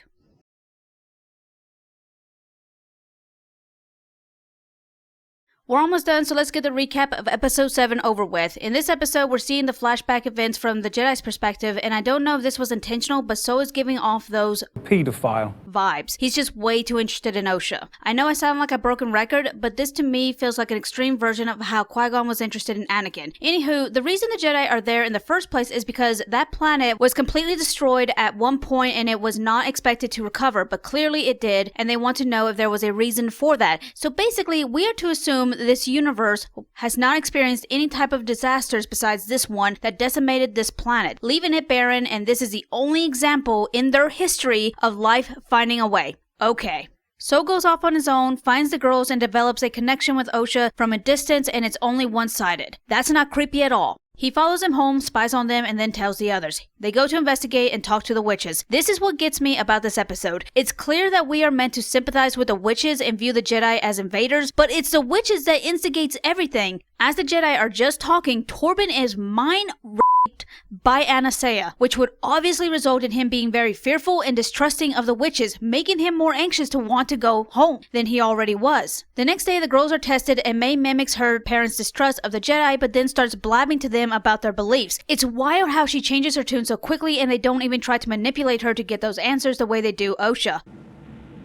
We're almost done, so let's get the recap of episode 7 over with. In this episode, we're seeing the flashback events from the Jedi's perspective, and I don't know if this was intentional, but So is giving off those pedophile vibes. He's just way too interested in Osha. I know I sound like a broken record, but this to me feels like an extreme version of how Qui-Gon was interested in Anakin. Anywho, the reason the Jedi are there in the first place is because that planet was completely destroyed at one point and it was not expected to recover, but clearly it did, and they want to know if there was a reason for that. So basically, we are to assume this universe has not experienced any type of disasters besides this one that decimated this planet, leaving it barren, and this is the only example in their history of life finding a way. Okay. So goes off on his own, finds the girls, and develops a connection with Osha from a distance, and it's only one-sided. That's not creepy at all. He follows them home, spies on them, and then tells the others. They go to investigate and talk to the witches. This is what gets me about this episode. It's clear that we are meant to sympathize with the witches and view the Jedi as invaders, but it's the witches that instigates everything. As the Jedi are just talking, Torben is mind-raped by Anastasia, which would obviously result in him being very fearful and distrusting of the witches, making him more anxious to want to go home than he already was. The next day, the girls are tested, and May mimics her parents' distrust of the Jedi, but then starts blabbing to them about their beliefs. It's wild how she changes her tune so quickly, and they don't even try to manipulate her to get those answers the way they do Osha.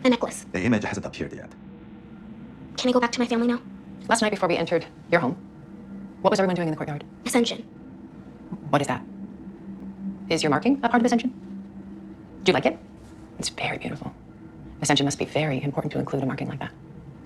The necklace. The image hasn't appeared yet. Can I go back to my family now? Last night before we entered your home, what was everyone doing in the courtyard? Ascension. What is that? Is your marking a part of Ascension? Do you like it? It's very beautiful. Ascension must be very important to include a marking like that.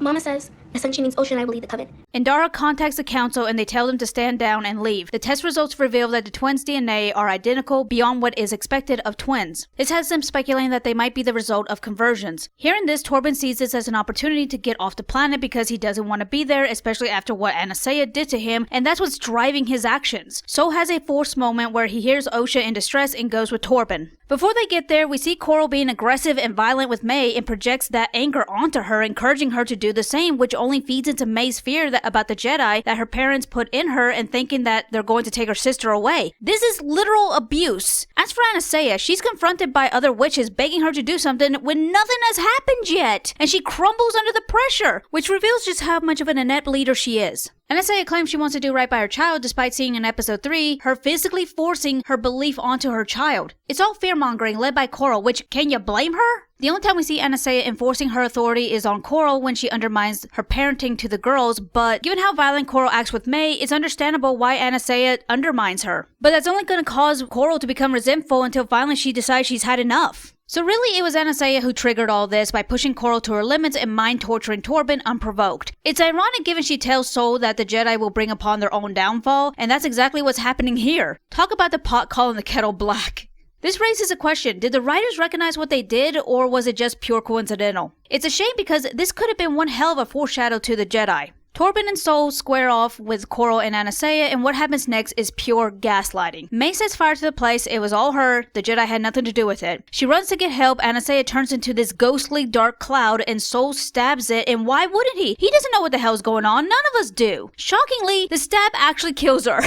Mama says Ascension means Osha and I will lead the coven. Indara contacts the council and they tell them to stand down and leave. The test results reveal that the twins' DNA are identical beyond what is expected of twins. This has them speculating that they might be the result of conversions. Hearing this, Torben sees this as an opportunity to get off the planet because he doesn't want to be there, especially after what Anastasia did to him, and that's what's driving his actions. So has a forced moment where he hears Osha in distress and goes with Torben. Before they get there, we see Coral being aggressive and violent with May and projects that anger onto her, encouraging her to do the same, which only feeds into May's fear about the Jedi that her parents put in her and thinking that they're going to take her sister away. This is literal abuse. As for Anastasia, she's confronted by other witches begging her to do something when nothing has happened yet, and she crumbles under the pressure, which reveals just how much of an inept leader she is. Anastasia claims she wants to do right by her child despite seeing in episode 3 her physically forcing her belief onto her child. It's all fear-mongering led by Coral, which, can you blame her? The only time we see Anastasia enforcing her authority is on Coral when she undermines her parenting to the girls, but given how violent Coral acts with May, it's understandable why Anastasia undermines her. But that's only going to cause Coral to become resentful until finally she decides she's had enough. So really, it was Anastasia who triggered all this by pushing Coral to her limits and mind-torturing Torben unprovoked. It's ironic given she tells Soul that the Jedi will bring upon their own downfall, and that's exactly what's happening here. Talk about the pot calling the kettle black. This raises a question. Did the writers recognize what they did, or was it just pure coincidental? It's a shame because this could have been one hell of a foreshadow to the Jedi. Torben and Soul square off with Coral and Anastasia, and what happens next is pure gaslighting. May sets fire to the place, it was all her, the Jedi had nothing to do with it. She runs to get help, Anastasia turns into this ghostly dark cloud, and Soul stabs it, and why wouldn't he? He doesn't know what the hell's going on, none of us do. Shockingly, the stab actually kills her.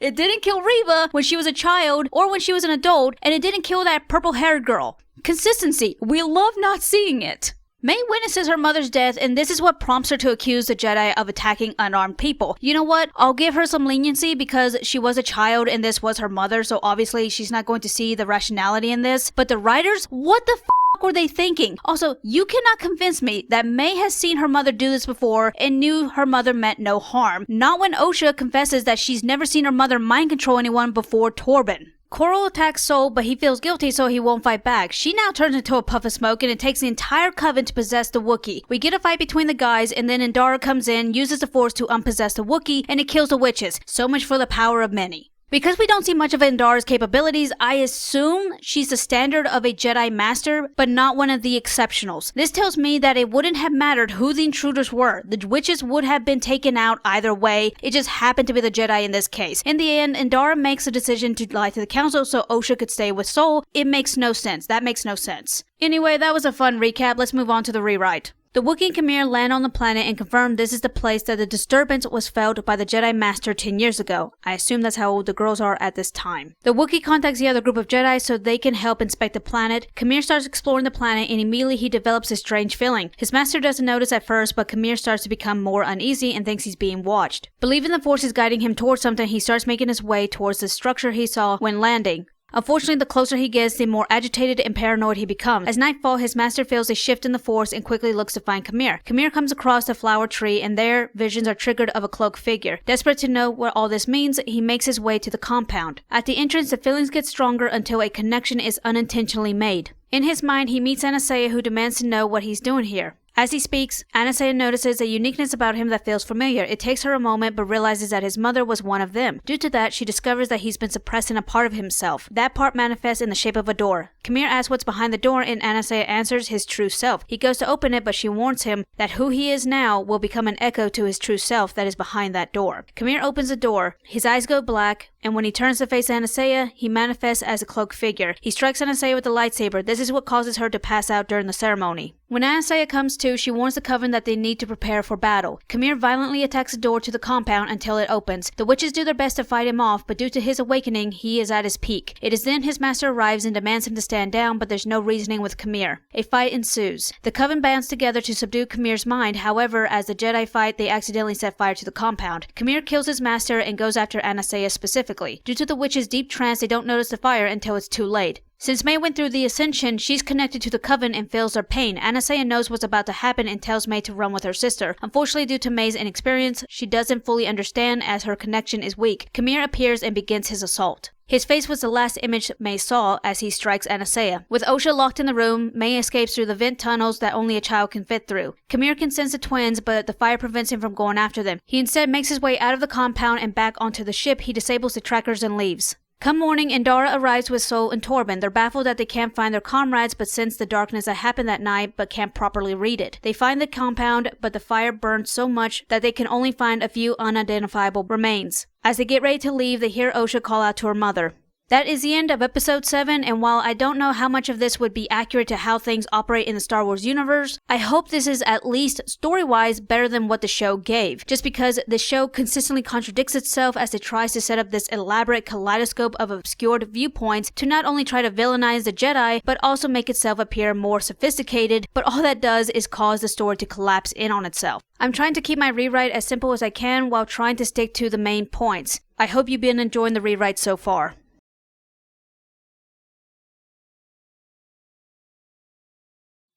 It didn't kill Reva when she was a child, or when she was an adult, and it didn't kill that purple-haired girl. Consistency, we love not seeing it. May witnesses her mother's death, and this is what prompts her to accuse the Jedi of attacking unarmed people. You know what? I'll give her some leniency because she was a child and this was her mother, so obviously she's not going to see the rationality in this. But the writers, what the f*** were they thinking? Also, you cannot convince me that May has seen her mother do this before and knew her mother meant no harm. Not when Osha confesses that she's never seen her mother mind control anyone before Torben. Coral attacks Soul, but he feels guilty so he won't fight back. She now turns into a puff of smoke and it takes the entire coven to possess the Wookiee. We get a fight between the guys and then Indara comes in, uses the Force to unpossess the Wookiee, and it kills the witches. So much for the power of many. Because we don't see much of Indara's capabilities, I assume she's the standard of a Jedi Master, but not one of the exceptionals. This tells me that it wouldn't have mattered who the intruders were. The witches would have been taken out either way. It just happened to be the Jedi in this case. In the end, Indara makes a decision to lie to the Council so Osha could stay with Soul. It makes no sense. That makes no sense. Anyway, that was a fun recap. Let's move on to the rewrite. The Wookiee and Khmer land on the planet and confirm this is the place that the disturbance was felt by the Jedi Master 10 years ago. I assume that's how old the girls are at this time. The Wookiee contacts the other group of Jedi so they can help inspect the planet. Khmer starts exploring the planet and immediately he develops a strange feeling. His master doesn't notice at first, but Khmer starts to become more uneasy and thinks he's being watched. Believing the Force is guiding him towards something, he starts making his way towards the structure he saw when landing. Unfortunately, the closer he gets, the more agitated and paranoid he becomes. As nightfall, his master feels a shift in the Force and quickly looks to find Khmer. Khmer comes across a flower tree, and there, visions are triggered of a cloaked figure. Desperate to know what all this means, he makes his way to the compound. At the entrance, the feelings get stronger until a connection is unintentionally made. In his mind, he meets Anastasia, who demands to know what he's doing here. As he speaks, Anastasia notices a uniqueness about him that feels familiar. It takes her a moment, but realizes that his mother was one of them. Due to that, she discovers that he's been suppressing a part of himself. That part manifests in the shape of a door. Khmer asks what's behind the door, and Anastasia answers his true self. He goes to open it, but she warns him that who he is now will become an echo to his true self that is behind that door. Khmer opens the door. His eyes go black, and when he turns to face Anastasia, he manifests as a cloaked figure. He strikes Anastasia with a lightsaber. This is what causes her to pass out during the ceremony. When Anastasia comes to, she warns the Coven that they need to prepare for battle. Khmer violently attacks the door to the compound until it opens. The witches do their best to fight him off, but due to his awakening, he is at his peak. It is then his master arrives and demands him to stand down, but there's no reasoning with Khmer. A fight ensues. The Coven bands together to subdue Khmer's mind. However, as the Jedi fight, they accidentally set fire to the compound. Khmer kills his master and goes after Anastasia specifically. Due to the witch's deep trance, they don't notice the fire until it's too late. Since May went through the Ascension, she's connected to the Coven and feels their pain. Anastasia knows what's about to happen and tells May to run with her sister. Unfortunately, due to May's inexperience, she doesn't fully understand as her connection is weak. Khmer appears and begins his assault. His face was the last image May saw as he strikes Anastasia. With Osha locked in the room, May escapes through the vent tunnels that only a child can fit through. Khmer can sense the twins, but the fire prevents him from going after them. He instead makes his way out of the compound and back onto the ship. He disables the trackers and leaves. Come morning, Indara arrives with Soul and Torben. They're baffled that they can't find their comrades but sense the darkness that happened that night but can't properly read it. They find the compound, but the fire burned so much that they can only find a few unidentifiable remains. As they get ready to leave, they hear Osha call out to her mother. That is the end of episode 7, and while I don't know how much of this would be accurate to how things operate in the Star Wars universe, I hope this is at least story-wise better than what the show gave, just because the show consistently contradicts itself as it tries to set up this elaborate kaleidoscope of obscured viewpoints to not only try to villainize the Jedi, but also make itself appear more sophisticated, but all that does is cause the story to collapse in on itself. I'm trying to keep my rewrite as simple as I can while trying to stick to the main points. I hope you've been enjoying the rewrite so far.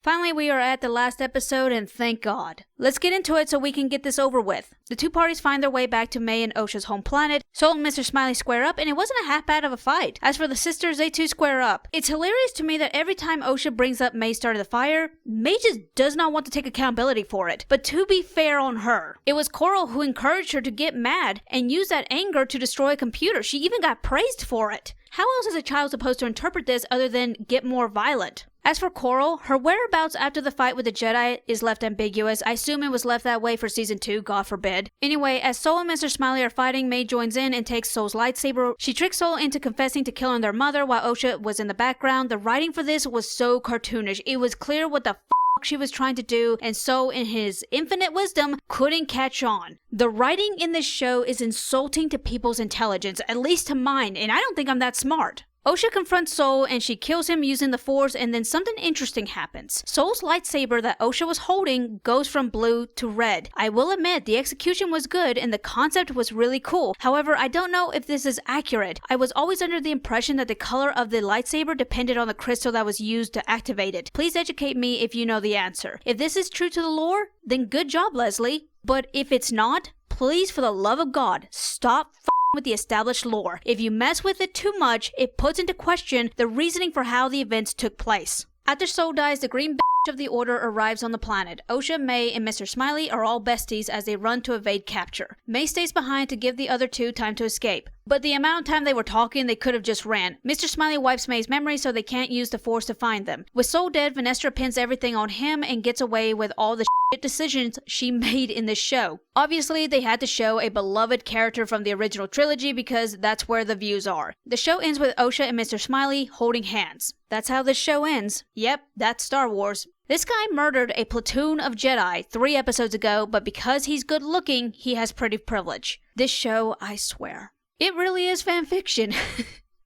Finally, we are at the last episode, and thank God. Let's get into it so we can get this over with. The two parties find their way back to May and Osha's home planet. Soul and Mr. Smiley square up, and it wasn't a half bad of a fight. As for the sisters, they too square up. It's hilarious to me that every time Osha brings up May started the fire, May just does not want to take accountability for it. But to be fair on her, it was Coral who encouraged her to get mad and use that anger to destroy a computer. She even got praised for it. How else is a child supposed to interpret this other than get more violent? As for Coral, her whereabouts after the fight with the Jedi is left ambiguous. I assume it was left that way for season 2, God forbid. Anyway, as Soul and Mr. Smiley are fighting, May joins in and takes Soul's lightsaber. She tricks Soul into confessing to killing their mother while Osha was in the background. The writing for this was so cartoonish. It was clear what the she was trying to do, and Soul, in his infinite wisdom, couldn't catch on. The writing in this show is insulting to people's intelligence, at least to mine, and I don't think I'm that smart. Osha confronts Soul and she kills him using the Force, and then something interesting happens. Soul's lightsaber that Osha was holding goes from blue to red. I will admit the execution was good and the concept was really cool. However, I don't know if this is accurate. I was always under the impression that the color of the lightsaber depended on the crystal that was used to activate it. Please educate me if you know the answer. If this is true to the lore, then good job, Leslie. But if it's not, please, for the love of God, stop with the established lore. If you mess with it too much, it puts into question the reasoning for how the events took place. After Soul dies, the green of the Order arrives on the planet. Osha, May, and Mr. Smiley are all besties as they run to evade capture. May stays behind to give the other two time to escape. But the amount of time they were talking, they could have just ran. Mr. Smiley wipes May's memory so they can't use the Force to find them. With Soul dead, Vanessa pins everything on him and gets away with all the decisions she made in this show. Obviously, they had to show a beloved character from the original trilogy because that's where the views are. The show ends with Osha and Mr. Smiley holding hands. That's how this show ends. Yep, that's Star Wars. This guy murdered a platoon of Jedi 3 episodes ago, but because he's good looking, he has pretty privilege. This show, I swear, it really is fanfiction.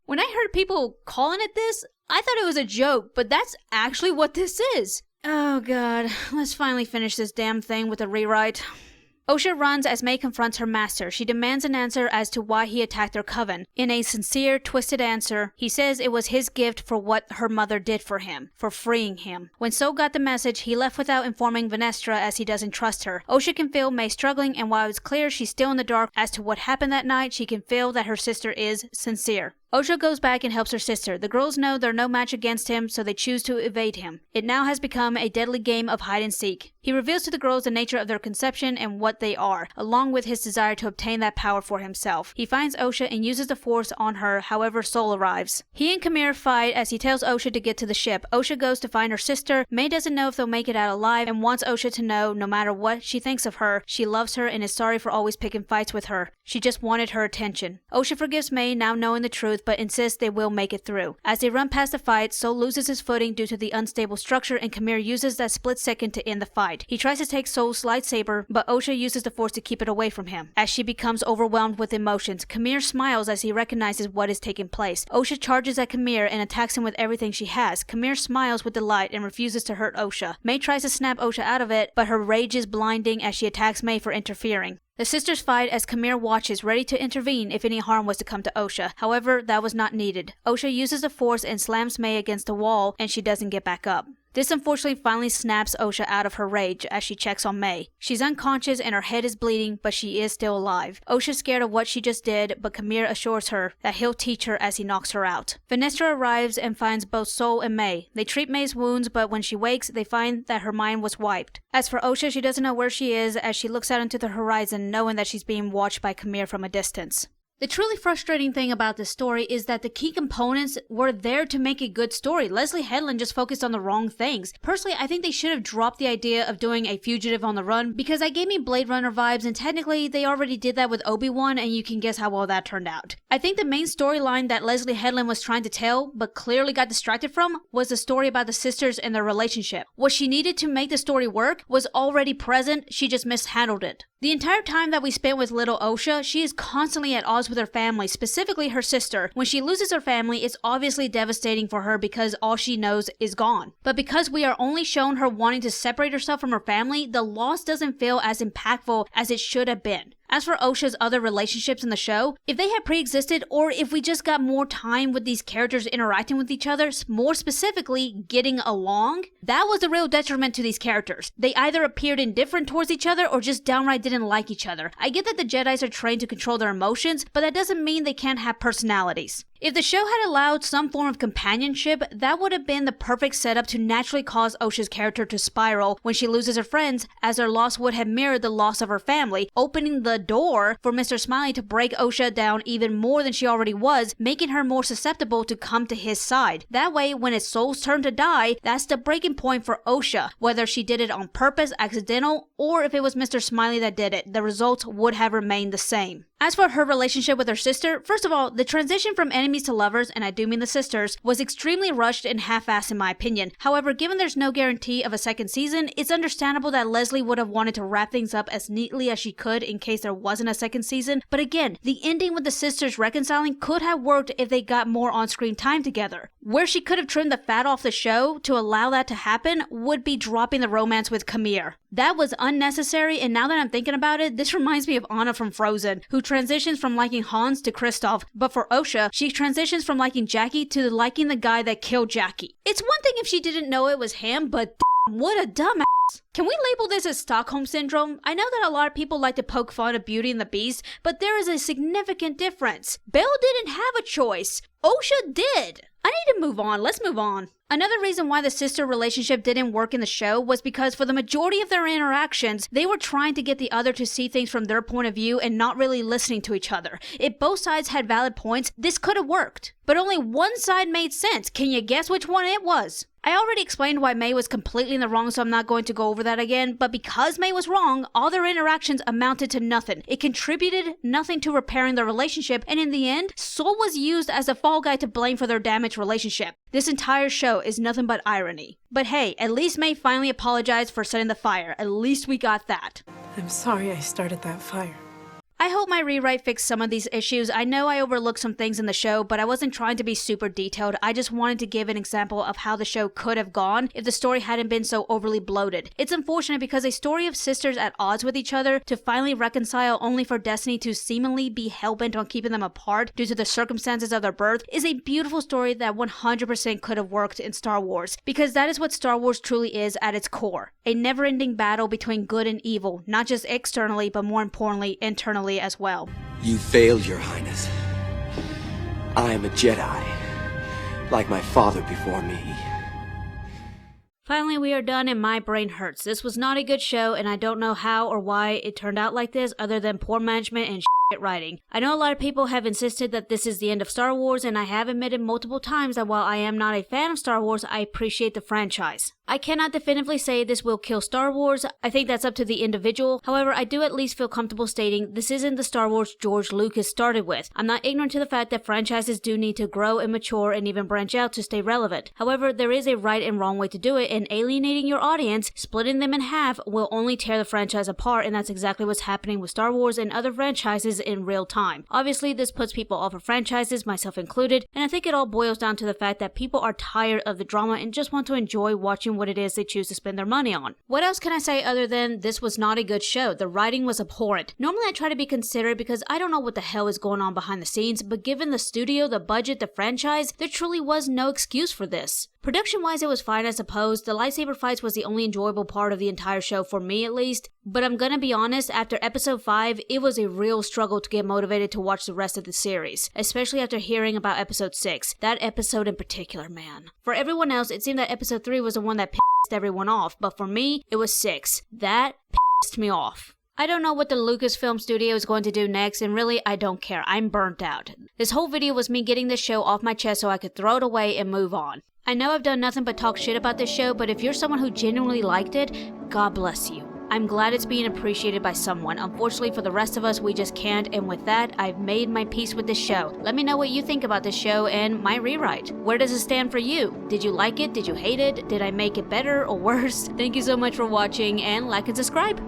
When I heard people calling it this, I thought it was a joke, but that's actually what this is. Oh god, let's finally finish this damn thing with a rewrite. Osha runs as May confronts her master. She demands an answer as to why he attacked their coven. In a sincere, twisted answer, he says it was his gift for what her mother did for him, for freeing him. When Soul got the message, he left without informing Vanessa as he doesn't trust her. Osha can feel May struggling, and while it's clear she's still in the dark as to what happened that night, she can feel that her sister is sincere. Osha goes back and helps her sister. The girls know they're no match against him, so they choose to evade him. It now has become a deadly game of hide and seek. He reveals to the girls the nature of their conception and what they are, along with his desire to obtain that power for himself. He finds Osha and uses the Force on her, however Soul arrives. He and Kamir fight as he tells Osha to get to the ship. Osha goes to find her sister. May doesn't know if they'll make it out alive and wants Osha to know, no matter what she thinks of her, she loves her and is sorry for always picking fights with her. She just wanted her attention. Osha forgives May, now knowing the truth, but insists they will make it through. As they run past the fight, Soul loses his footing due to the unstable structure, and Kamir uses that split second to end the fight. He tries to take Soul's lightsaber, but Osha uses the Force to keep it away from him. As she becomes overwhelmed with emotions, Kamir smiles as he recognizes what is taking place. Osha charges at Kamir and attacks him with everything she has. Kamir smiles with delight and refuses to hurt Osha. May tries to snap Osha out of it, but her rage is blinding as she attacks May for interfering. The sisters fight as Kamir watches, ready to intervene if any harm was to come to Osha. However, that was not needed. Osha uses the Force and slams May against a wall, and she doesn't get back up. This unfortunately finally snaps Osha out of her rage as she checks on May. She's unconscious and her head is bleeding, but she is still alive. Osha's scared of what she just did, but Kamir assures her that he'll teach her as he knocks her out. Vanessa arrives and finds both Soul and May. They treat May's wounds, but when she wakes, they find that her mind was wiped. As for Osha, she doesn't know where she is as she looks out into the horizon, knowing that she's being watched by Kamir from a distance. The truly frustrating thing about this story is that the key components were there to make a good story. Leslie Headland just focused on the wrong things. Personally, I think they should have dropped the idea of doing a fugitive on the run because that gave me Blade Runner vibes, and technically they already did that with Obi-Wan, and you can guess how well that turned out. I think the main storyline that Leslie Headland was trying to tell, but clearly got distracted from, was the story about the sisters and their relationship. What she needed to make the story work was already present, she just mishandled it. The entire time that we spent with little Osha, she is constantly at odds with her family, specifically her sister. When she loses her family, it's obviously devastating for her because all she knows is gone. But because we are only shown her wanting to separate herself from her family, the loss doesn't feel as impactful as it should have been. As for Osha's other relationships in the show, if they had pre-existed or if we just got more time with these characters interacting with each other, more specifically getting along, that was a real detriment to these characters. They either appeared indifferent towards each other or just downright didn't like each other. I get that the Jedis are trained to control their emotions, but that doesn't mean they can't have personalities. If the show had allowed some form of companionship, that would have been the perfect setup to naturally cause Osha's character to spiral when she loses her friends, as their loss would have mirrored the loss of her family, opening the door for Mr.Smiley to break Osha down even more than she already was, making her more susceptible to come to his side. That way, when it's Soul's turn to die, that's the breaking point for Osha. Whether she did it on purpose, accidental, or if it was Mr.Smiley that did it, the results would have remained the same. As for her relationship with her sister, first of all, the transition from enemies to lovers, and I do mean the sisters, was extremely rushed and half-assed in my opinion. However, given there's no guarantee of a second season, it's understandable that Leslie would have wanted to wrap things up as neatly as she could in case there wasn't a second season. But again, the ending with the sisters reconciling could have worked if they got more on-screen time together. Where she could have trimmed the fat off the show to allow that to happen would be dropping the romance with Camille. That was unnecessary, and now that I'm thinking about it, this reminds me of Anna from Frozen, who transitions from liking Hans to Kristoff, but for Osha, she transitions from liking Jackie to liking the guy that killed Jackie. It's one thing if she didn't know it was him, but what a dumbass. Can we label this as Stockholm Syndrome? I know that a lot of people like to poke fun of Beauty and the Beast, but there is a significant difference. Belle didn't have a choice. Osha did. I need to move on. Let's move on. Another reason why the sister relationship didn't work in the show was because for the majority of their interactions, they were trying to get the other to see things from their point of view and not really listening to each other. If both sides had valid points, this could have worked. But only one side made sense. Can you guess which one it was? I already explained why May was completely in the wrong, so I'm not going to go over that again, but because May was wrong, all their interactions amounted to nothing. It contributed nothing to repairing their relationship, and in the end, Soul was used as a fall guy to blame for their damaged relationship. This entire show is nothing but irony. But hey, at least May finally apologized for setting the fire. At least we got that. I'm sorry I started that fire. I hope my rewrite fixed some of these issues. I know I overlooked some things in the show, but I wasn't trying to be super detailed. I just wanted to give an example of how the show could have gone if the story hadn't been so overly bloated. It's unfortunate because a story of sisters at odds with each other to finally reconcile only for Destiny to seemingly be hellbent on keeping them apart due to the circumstances of their birth is a beautiful story that 100% could have worked in Star Wars, because that is what Star Wars truly is at its core. A never-ending battle between good and evil, not just externally, but more importantly, internally as well. You failed, Your Highness. I am a Jedi, like my father before me. Finally, we are done and my brain hurts. This was not a good show, and I don't know how or why it turned out like this other than poor management and shit writing. I know a lot of people have insisted that this is the end of Star Wars, and I have admitted multiple times that while I am not a fan of Star Wars, I appreciate the franchise. I cannot definitively say this will kill Star Wars. I think that's up to the individual. However, I do at least feel comfortable stating this isn't the Star Wars George Lucas started with. I'm not ignorant to the fact that franchises do need to grow and mature and even branch out to stay relevant. However, there is a right and wrong way to do it, and alienating your audience, splitting them in half, will only tear the franchise apart, and that's exactly what's happening with Star Wars and other franchises in real time. Obviously, this puts people off of franchises, myself included, and I think it all boils down to the fact that people are tired of the drama and just want to enjoy watching what it is they choose to spend their money on. What else can I say other than this was not a good show? The writing was abhorrent. Normally I try to be considerate because I don't know what the hell is going on behind the scenes, but given the studio, the budget, the franchise, there truly was no excuse for this. Production-wise, it was fine, I suppose. The lightsaber fights was the only enjoyable part of the entire show, for me at least. But I'm gonna be honest, after episode 5, it was a real struggle to get motivated to watch the rest of the series. Especially after hearing about episode 6. That episode in particular, man. For everyone else, it seemed that episode 3 was the one that pissed everyone off. But for me, it was 6. That pissed me off. I don't know what the Lucasfilm studio is going to do next, and really, I don't care. I'm burnt out. This whole video was me getting this show off my chest so I could throw it away and move on. I know I've done nothing but talk shit about this show, but if you're someone who genuinely liked it, God bless you. I'm glad it's being appreciated by someone. Unfortunately for the rest of us, we just can't, and with that, I've made my peace with this show. Let me know what you think about this show and my rewrite. Where does it stand for you? Did you like it? Did you hate it? Did I make it better or worse? Thank you so much for watching, and like and subscribe.